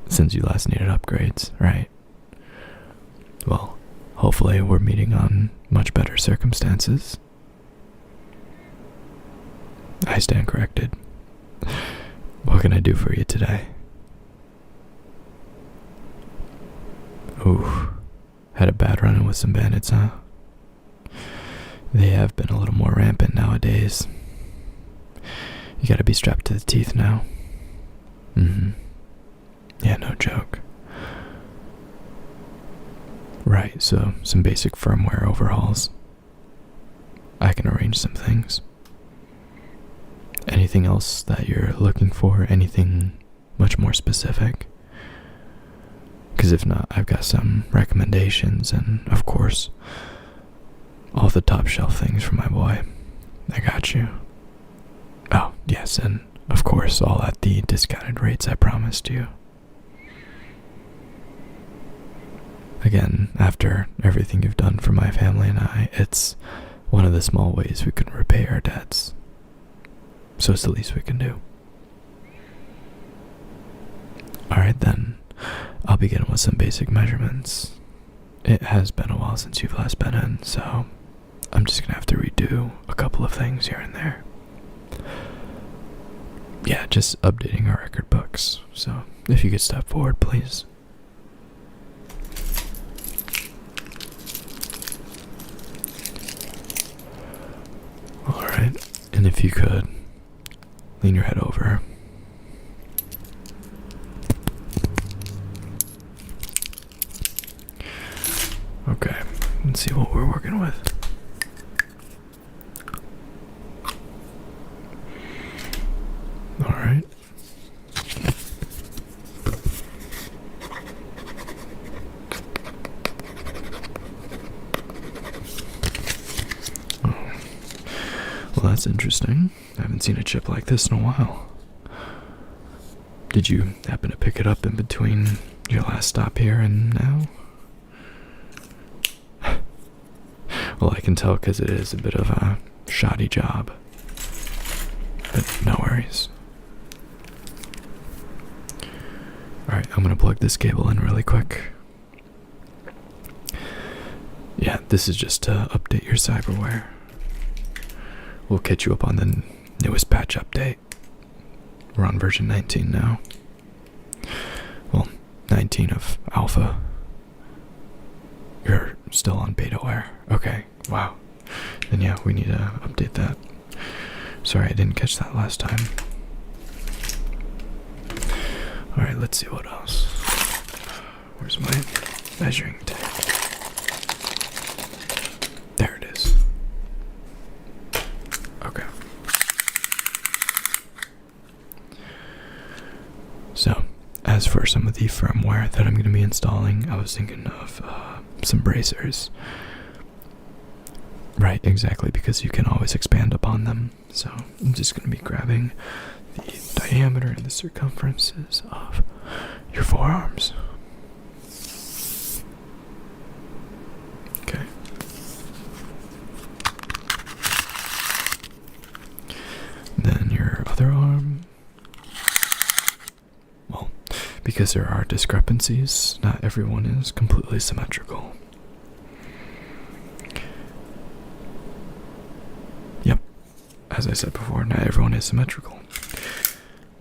since you last needed upgrades, right? Well, hopefully we're meeting on much better circumstances. I stand corrected. What can I do for you today? Ooh, had a bad run-in with some bandits, huh? They have been a little more rampant nowadays. You gotta be strapped to the teeth now. Yeah, no joke. Right, so some basic firmware overhauls. I can arrange some things. Anything else that you're looking for? Anything much more specific? Because if not, I've got some recommendations and, of course, all the top shelf things for my boy. I got you. Oh, yes, and of course, all at the discounted rates I promised you. Again, after everything you've done for my family and I, it's one of the small ways we can repay our debts. So it's the least we can do. Alright then, I'll begin with some basic measurements. It has been a while since you've last been in, so I'm just gonna have to redo a couple of things here and there. Yeah, just updating our record books, so if you could step forward, please. Alright, and if you could, lean your head over. Okay, let's see what we're working with. Alright. Well, that's interesting. I haven't seen a chip like this in a while. Did you happen to pick it up in between your last stop here and now? Well, I can tell because it is a bit of a shoddy job. But no worries. Alright, I'm gonna plug this cable in really quick. Yeah, this is just to update your cyberware. We'll catch you up on the newest patch update. We're on version 19 now. Well, 19 of alpha. You're still on betaware. Okay, wow. Then yeah, we need to update that. Sorry, I didn't catch that last time. Alright, let's see what else. Where's my measuring tape? There it is. Okay. So, as for some of the firmware that I'm going to be installing, I was thinking of some bracers. Right, exactly, because you can always expand upon them. So, I'm just going to be grabbing the diameter and the circumferences of your forearms. Okay. Then your other arm. Well, because there are discrepancies, not everyone is completely symmetrical. Yep. As I said before, not everyone is symmetrical.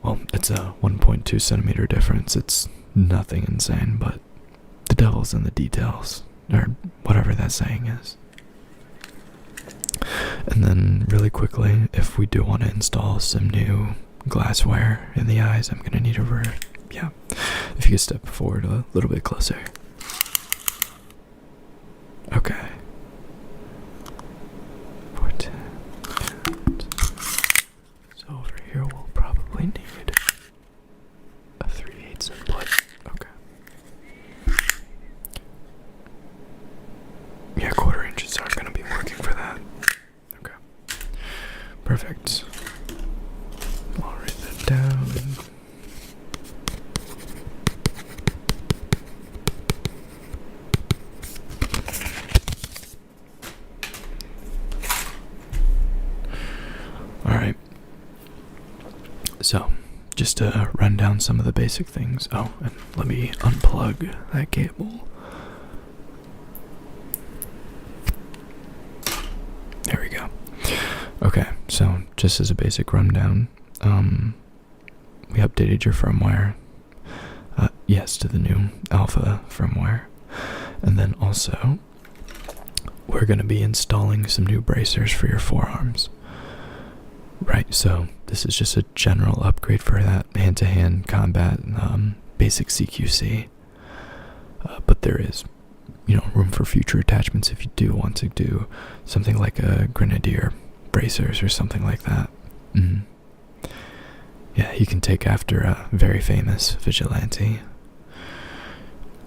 Well, it's a 1.2 centimeter difference. It's nothing insane, but the devil's in the details, or whatever that saying is. And then, really quickly, if we do want to install some new glassware in the eyes, I'm gonna need yeah. If you could step forward a little bit closer. Okay. 410. So over here we'll probably need a 3/8 input. Okay. Yeah, 1/4 inches aren't gonna be working for that. Okay. Perfect. I'll write that down. Alright. So, just to run down some of the basic things. Oh, and let me unplug that cable. There we go. Okay, so just as a basic rundown, we updated your firmware. Yes, to the new alpha firmware. And then also, we're going to be installing some new bracers for your forearms. Right, so this is just a general upgrade for that hand-to-hand combat, basic CQC. But there is, room for future attachments if you do want to do something like a grenadier bracers or something like that. Yeah, you can take after a very famous vigilante.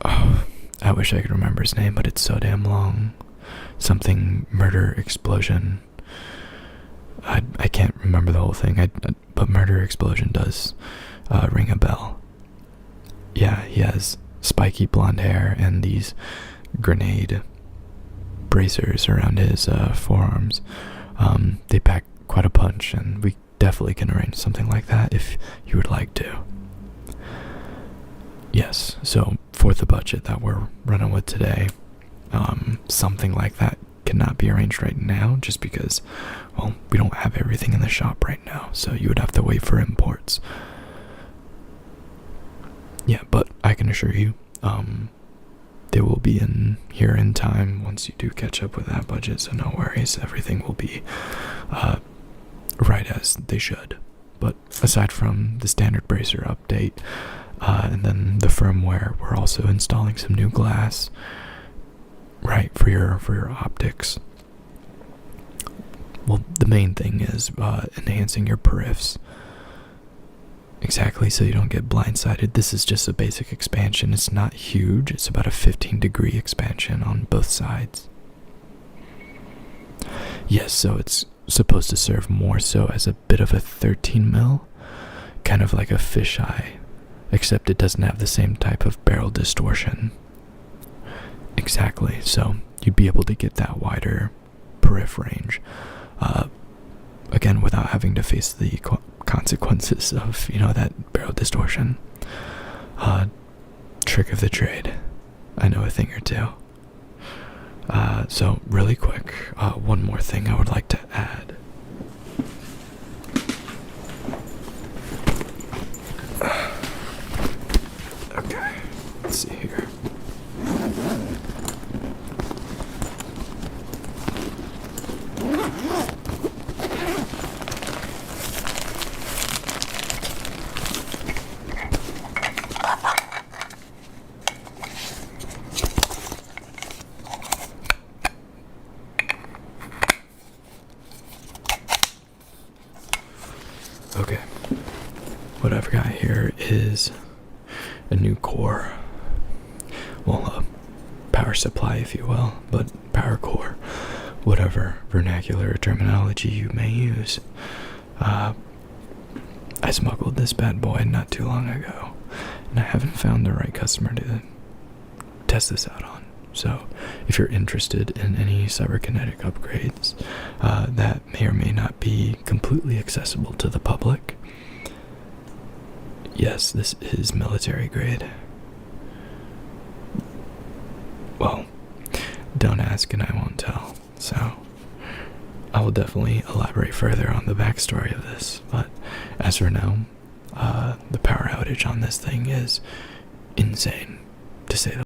Oh, I wish I could remember his name, but it's so damn long. Something murder explosion. I can't remember the whole thing, but murder explosion does ring a bell. Yeah, he has spiky blonde hair and these grenade bracers around his forearms. They pack quite a punch, and we definitely can arrange something like that if you would like to. Yes, so for the budget that we're running with today, something like that cannot be arranged right now just because, well, we don't have everything in the shop right now, so you would have to wait for imports. Yeah, but I can assure you, they will be in here in time once you do catch up with that budget, so no worries, everything will be right as they should. But aside from the standard bracer update, and then the firmware, we're also installing some new glass, right, for your optics. Well, the main thing is enhancing your periffs. Exactly, so you don't get blindsided. This is just a basic expansion. It's not huge. It's about a 15-degree expansion on both sides. Yes, so it's supposed to serve more so as a bit of a 13 mil, kind of like a fisheye, except it doesn't have the same type of barrel distortion. Exactly, so you'd be able to get that wider periff range, again, without having to face the consequences of, that barrel distortion. Trick of the trade. I know a thing or two. So really quick, one more thing I would like to add. Okay, let's see here. Okay, what I've got here is a new core. Well, a power supply, if you will, but power core, whatever vernacular terminology you may use. I smuggled this bad boy not too long ago, and I haven't found the right customer to test this out on. So, if you're interested in any cyberkinetic upgrades that may or may not be completely accessible to the public, yes, this is military grade. Well, don't ask and I won't tell, so I will definitely elaborate further on the backstory of this, but as for now, the power outage on this thing is insane, to say the